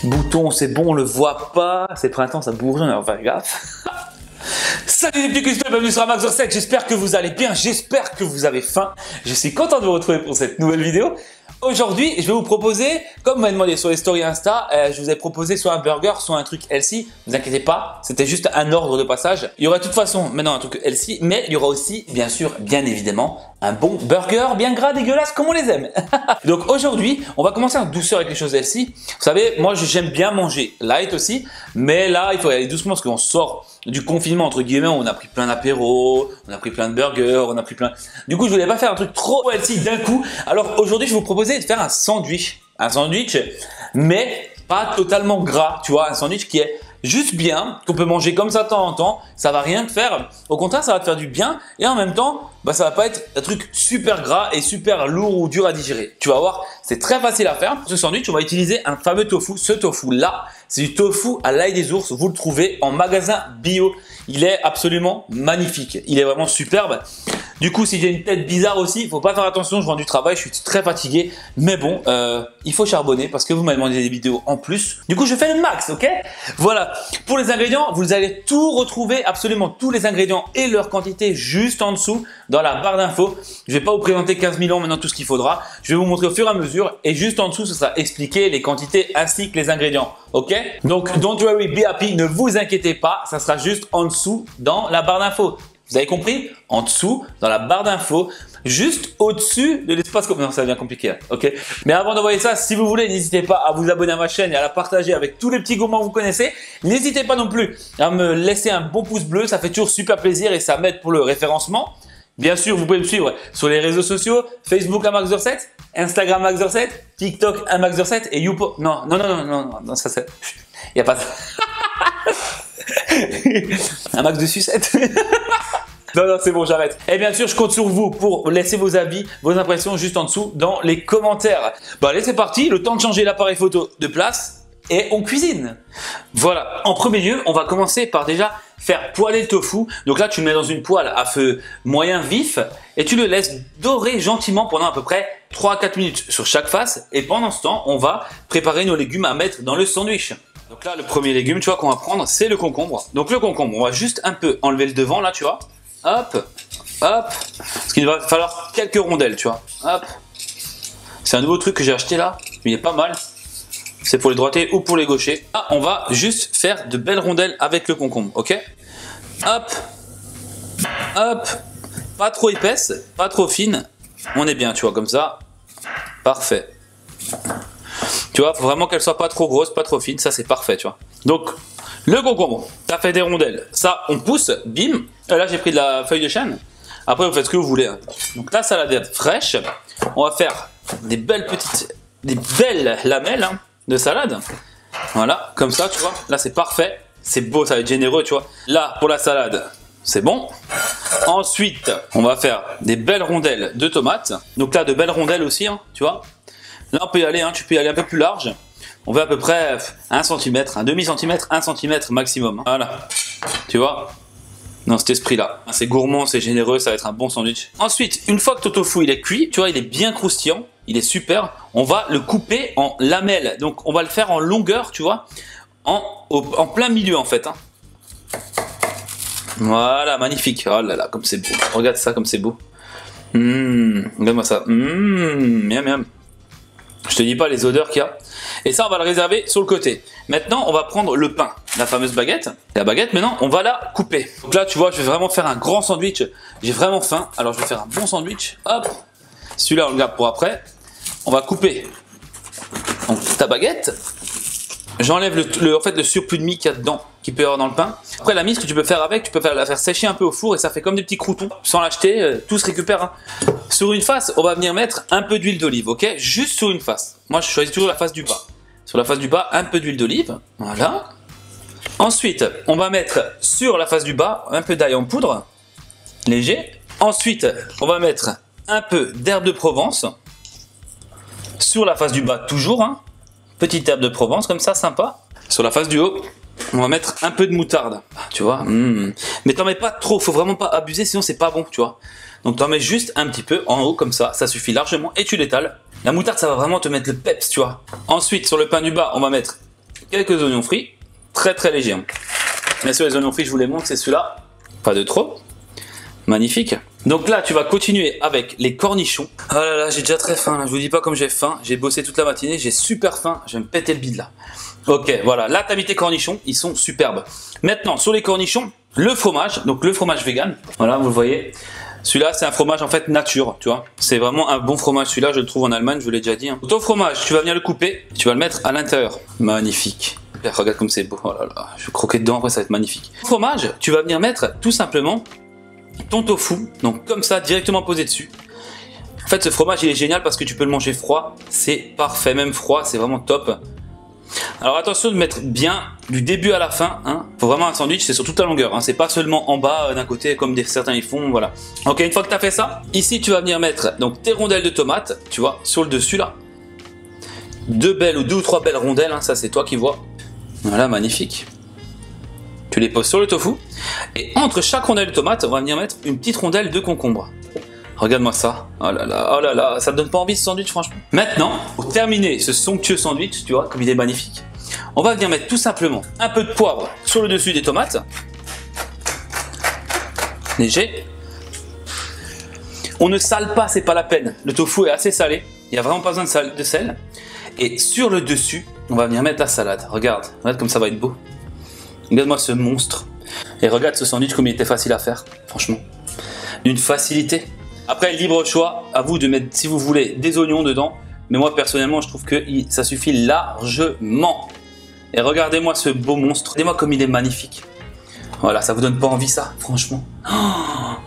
petit bouton, c'est bon, on le voit pas. C'est printemps, ça bourgeonne, alors faire gaffe. Salut les petits custos, bienvenue sur Amaxor7. J'espère que vous allez bien, j'espère que vous avez faim. Je suis content de vous retrouver pour cette nouvelle vidéo. Aujourd'hui, je vais vous proposer, comme vous m'avez demandé sur les stories Insta, je vous ai proposé soit un burger, soit un truc healthy. Ne vous inquiétez pas, c'était juste un ordre de passage. Il y aura de toute façon maintenant un truc healthy, mais il y aura aussi, bien sûr, bien évidemment, un bon burger bien gras, dégueulasse, comme on les aime. Donc aujourd'hui, on va commencer en douceur avec les choses healthy. Vous savez, moi j'aime bien manger light aussi, mais là il faut y aller doucement parce qu'on sort du confinement entre guillemets, on a pris plein d'apéros, on a pris plein de burgers, on a pris plein. Du coup, je voulais pas faire un truc trop healthy d'un coup. Alors aujourd'hui, je vais vous proposer de faire un sandwich, mais pas totalement gras, tu vois, un sandwich qui est juste bien, qu'on peut manger comme ça de temps en temps, ça va rien te faire. Au contraire, ça va te faire du bien et en même temps, ça va pas être un truc super gras et super lourd ou dur à digérer. Tu vas voir, c'est très facile à faire. Ce sandwich, on va utiliser un fameux tofu. Ce tofu là, c'est du tofu à l'ail des ours. Vous le trouvez en magasin bio. Il est absolument magnifique. Il est vraiment superbe. Du coup, si j'ai une tête bizarre aussi, il faut pas faire attention, je rends du travail, je suis très fatigué. Mais bon, il faut charbonner parce que vous m'avez demandé des vidéos en plus. Du coup, je fais le max, ok? Voilà. Pour les ingrédients, vous allez tout retrouver, absolument tous les ingrédients et leur quantité juste en dessous dans la barre d'infos. Je vais pas vous présenter 15 000 ans maintenant tout ce qu'il faudra. Je vais vous montrer au fur et à mesure et juste en dessous, ce sera expliqué les quantités ainsi que les ingrédients. Ok? Donc, don't worry, be happy, ne vous inquiétez pas, ça sera juste en dessous dans la barre d'infos. Vous avez compris? En dessous, dans la barre d'infos, juste au-dessus de l'espace. Non, ça devient compliqué, hein, ok? Mais avant d'envoyer ça, si vous voulez, n'hésitez pas à vous abonner à ma chaîne et à la partager avec tous les petits gourmands que vous connaissez. N'hésitez pas non plus à me laisser un bon pouce bleu, ça fait toujours super plaisir et ça m'aide pour le référencement. Bien sûr, vous pouvez me suivre sur les réseaux sociaux, Facebook Amaxor7, Instagram Amaxor7, TikTok Amaxor7 et Youpo. Non, ça c'est. Il n'y a pas ça. Un max de sucette. Non, c'est bon, j'arrête. Et bien sûr, je compte sur vous pour laisser vos avis, vos impressions juste en dessous dans les commentaires. Bon, allez, c'est parti. Le temps de changer l'appareil photo de place et on cuisine. Voilà. En premier lieu, on va commencer par déjà faire poêler le tofu. Donc là, tu le mets dans une poêle à feu moyen vif et tu le laisses dorer gentiment pendant à peu près 3 à 4 minutes sur chaque face. Et pendant ce temps, on va préparer nos légumes à mettre dans le sandwich. Donc là, le premier légume, tu vois, qu'on va prendre, c'est le concombre. Donc le concombre, on va juste un peu enlever le devant là, tu vois. Hop, hop. Parce qu'il va falloir quelques rondelles, tu vois. Hop. C'est un nouveau truc que j'ai acheté là. Il est pas mal. C'est pour les droitiers ou pour les gauchers. Ah, on va juste faire de belles rondelles avec le concombre, ok? Hop, hop. Pas trop épaisse, pas trop fine. On est bien, tu vois, comme ça. Parfait. Tu vois, faut vraiment qu'elle soit pas trop grosse, pas trop fine. Ça, c'est parfait, tu vois. Donc, le concombre, t'as fait des rondelles. Ça, on pousse, bim. Et là, j'ai pris de la feuille de chêne. Après, vous faites ce que vous voulez. Hein. Donc, la salade fraîche. On va faire des belles lamelles hein, de salade. Voilà, comme ça, tu vois. Là, c'est parfait. C'est beau, ça va être généreux, tu vois. Là, pour la salade, c'est bon. Ensuite, on va faire des belles rondelles de tomates. Donc là, de belles rondelles aussi, hein, tu vois. Là, on peut y aller, hein, tu peux y aller un peu plus large. On veut à peu près 1 cm, un demi-centimètre, 1 cm maximum. Hein. Voilà, tu vois, dans cet esprit-là. C'est gourmand, c'est généreux, ça va être un bon sandwich. Ensuite, une fois que ton tofu il est cuit, tu vois, il est bien croustillant, il est super. On va le couper en lamelles. Donc, on va le faire en longueur, tu vois, en plein milieu en fait. Hein. Voilà, magnifique. Oh là là, comme c'est beau. Regarde ça, comme c'est beau. Regarde-moi ça. Miam, miam. Je te dis pas les odeurs qu'il y a. Et ça, on va le réserver sur le côté. Maintenant, on va prendre le pain, la fameuse baguette. La baguette, maintenant, on va la couper. Donc là, tu vois, je vais vraiment faire un grand sandwich. J'ai vraiment faim. Alors, je vais faire un bon sandwich. Hop. Celui-là, on le garde pour après. On va couper donc, ta baguette. J'enlève le surplus de mie qu'il y a dedans, qui peut y avoir dans le pain. Après, la mie, ce que tu peux faire avec, tu peux la faire sécher un peu au four et ça fait comme des petits croûtons. Sans l'acheter, tout se récupère. Hein. Sur une face, on va venir mettre un peu d'huile d'olive, ok? Juste sur une face. Moi, je choisis toujours la face du bas. Sur la face du bas, un peu d'huile d'olive. Voilà. Ensuite, on va mettre sur la face du bas un peu d'ail en poudre, léger. Ensuite, on va mettre un peu d'herbe de Provence. Sur la face du bas, toujours, hein. Petite herbe de Provence, comme ça, sympa. Sur la face du haut, on va mettre un peu de moutarde, tu vois. Mais t'en mets pas trop, faut vraiment pas abuser, sinon c'est pas bon, tu vois. Donc t'en mets juste un petit peu en haut, comme ça suffit largement, et tu l'étales. La moutarde, ça va vraiment te mettre le peps, tu vois. Ensuite, sur le pain du bas, on va mettre quelques oignons frits, très très légers. Hein. Bien sûr, les oignons frits, je vous les montre, c'est ceux-là, pas de trop. Magnifique. Donc là, tu vas continuer avec les cornichons. Oh là là, j'ai déjà très faim, là. Je vous dis pas comme j'ai faim. J'ai bossé toute la matinée, j'ai super faim. Je vais me péter le bide là. Ok, voilà. Là, tu as mis tes cornichons, ils sont superbes. Maintenant, sur les cornichons, le fromage. Donc le fromage vegan. Voilà, vous le voyez. Celui-là, c'est un fromage en fait nature, tu vois. C'est vraiment un bon fromage. Celui-là, je le trouve en Allemagne, je vous l'ai déjà dit. Hein. Ton fromage, tu vas venir le couper. Tu vas le mettre à l'intérieur. Magnifique. Regarde comme c'est beau. Oh là là, je vais croquer dedans, après ça va être magnifique. Le fromage, tu vas venir mettre tout simplement ton tofu, donc comme ça, directement posé dessus. En fait, ce fromage, il est génial parce que tu peux le manger froid. C'est parfait, même froid, c'est vraiment top. Alors attention de mettre bien du début à la fin. Hein. Faut vraiment un sandwich, c'est sur toute la longueur. Hein. C'est pas seulement en bas d'un côté comme certains y font. Voilà. Ok, une fois que tu as fait ça, ici tu vas venir mettre donc tes rondelles de tomates, tu vois, sur le dessus là. Deux ou trois belles rondelles, hein, ça c'est toi qui vois. Voilà, magnifique. Tu les poses sur le tofu. Et entre chaque rondelle de tomate, on va venir mettre une petite rondelle de concombre. Regarde-moi ça. Oh là là, ça te donne pas envie ce sandwich, franchement. Maintenant, pour terminer ce somptueux sandwich, tu vois, comme il est magnifique, on va venir mettre tout simplement un peu de poivre sur le dessus des tomates. Léger. On ne sale pas, c'est pas la peine. Le tofu est assez salé. Il n'y a vraiment pas besoin de sel. Et sur le dessus, on va venir mettre la salade. Regarde comme ça va être beau. Regarde-moi ce monstre. Et regarde ce sandwich comme il était facile à faire. Franchement. D'une facilité. Après, libre choix. À vous de mettre, si vous voulez, des oignons dedans. Mais moi, personnellement, je trouve que ça suffit largement. Et regardez-moi ce beau monstre. Regardez-moi comme il est magnifique. Voilà, ça vous donne pas envie ça, franchement. Oh,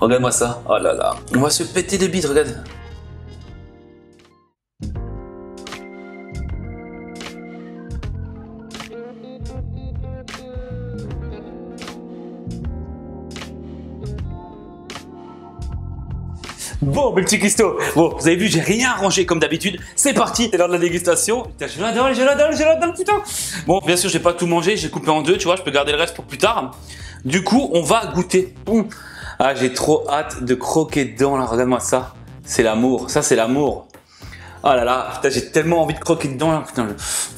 regarde-moi ça. Oh là là. On va se péter des bites, regarde. Bon, mes petits cristaux, bon, vous avez vu, j'ai rien rangé comme d'habitude. C'est parti, c'est l'heure de la dégustation. Putain, je l'adore, putain. Bon, bien sûr, j'ai pas tout mangé, j'ai coupé en deux, tu vois, je peux garder le reste pour plus tard. Du coup, on va goûter. Ah, j'ai trop hâte de croquer dedans, là, regarde-moi ça. C'est l'amour, ça c'est l'amour. Oh là là, putain, j'ai tellement envie de croquer dedans, là, putain.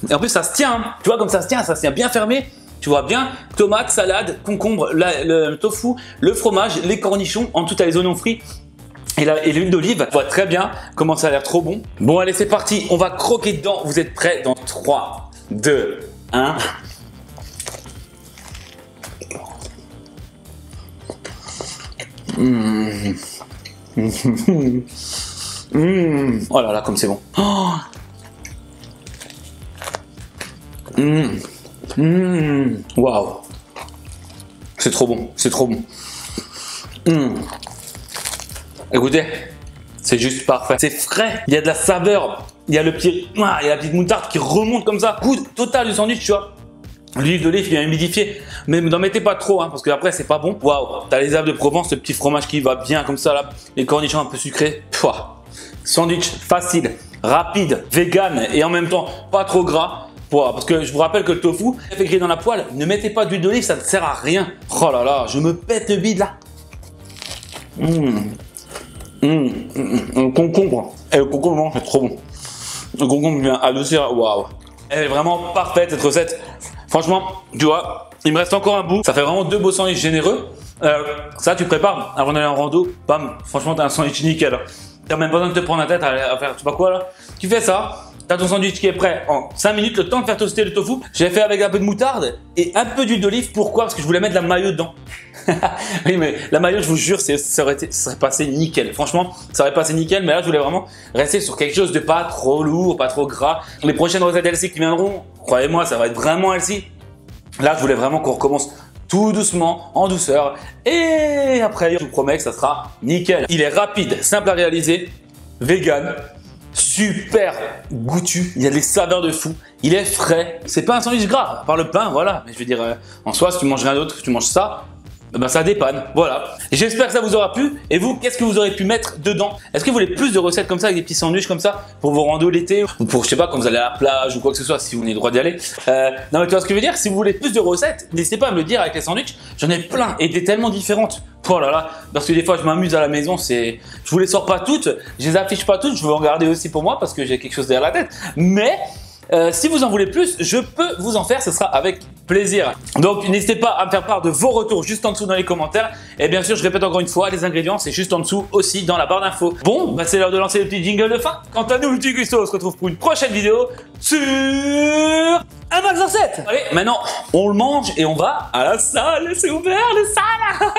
Et en plus, ça se tient, hein. Tu vois, comme ça se tient bien fermé. Tu vois bien, tomate, salade, concombre, le tofu, le fromage, les cornichons, en tout, t'as les oignons frits. Et l'huile d'olive, on voit très bien comment ça a l'air trop bon. Bon, allez, c'est parti. On va croquer dedans. Vous êtes prêts? Dans 3, 2, 1. Oh là là, comme c'est bon. Oh. Waouh. C'est trop bon. C'est trop bon. Écoutez, c'est juste parfait. C'est frais, il y a de la saveur, il y a la petite moutarde qui remonte comme ça. Goût total du sandwich, tu vois. L'huile d'olive vient humidifier, mais n'en mettez pas trop, hein, parce que après c'est pas bon. Waouh, t'as les herbes de Provence, le petit fromage qui va bien comme ça là, les cornichons un peu sucrés. Pouah. Sandwich facile, rapide, vegan et en même temps pas trop gras. Parce que je vous rappelle que le tofu, fait griller dans la poêle, ne mettez pas d'huile d'olive, ça ne sert à rien. Oh là là, je me pète le bide là. Le concombre. Et le concombre, c'est trop bon. Le concombre vient adoucir. Waouh. Elle est vraiment parfaite cette recette. Franchement, tu vois, il me reste encore un bout. Ça fait vraiment 2 beaux sandwichs généreux. Ça, tu prépares avant d'aller en rando. Bam. Franchement, t'as un sandwich nickel. T'as même pas besoin de te prendre la tête à faire, je sais pas quoi là. Tu fais ça. T'as ton sandwich qui est prêt en 5 minutes, le temps de faire toaster le tofu. J'ai fait avec un peu de moutarde et un peu d'huile d'olive. Pourquoi? Parce que je voulais mettre la mayo dedans. Oui, mais la mayo, je vous jure, ça serait passé nickel. Franchement, ça aurait passé nickel. Mais là, je voulais vraiment rester sur quelque chose de pas trop lourd, pas trop gras. Les prochaines recettes healthy qui viendront, croyez-moi, ça va être vraiment healthy. Là, je voulais vraiment qu'on recommence tout doucement, en douceur. Et après, je vous promets que ça sera nickel. Il est rapide, simple à réaliser, vegan. Super goûtu, il y a des saveurs de fou, il est frais, c'est pas un sandwich gras, à part le pain, voilà, mais je veux dire, en soi, si tu manges rien d'autre, que tu manges ça, ben ça dépanne, voilà. J'espère que ça vous aura plu, et vous, qu'est-ce que vous aurez pu mettre dedans? Est-ce que vous voulez plus de recettes comme ça, avec des petits sandwichs comme ça, pour vos randos l'été, ou pour, je sais pas, quand vous allez à la plage, ou quoi que ce soit, si vous avez le droit d'y aller. Non mais tu vois ce que je veux dire, si vous voulez plus de recettes, n'hésitez pas à me le dire avec les sandwichs, j'en ai plein, et des tellement différentes. Oh là là, parce que des fois je m'amuse à la maison, je vous les sors pas toutes, je les affiche pas toutes, je veux en garder aussi pour moi parce que j'ai quelque chose derrière la tête. Mais Si vous en voulez plus, je peux vous en faire, ce sera avec plaisir. Donc n'hésitez pas à me faire part de vos retours juste en dessous dans les commentaires. Et bien sûr, je répète encore une fois, les ingrédients, c'est juste en dessous aussi dans la barre d'infos. Bon, bah c'est l'heure de lancer le petit jingle de fin. Quant à nous, le petit Cuistot, on se retrouve pour une prochaine vidéo sur un Max 7. Allez, maintenant, on le mange et on va à la salle. C'est ouvert, les salles.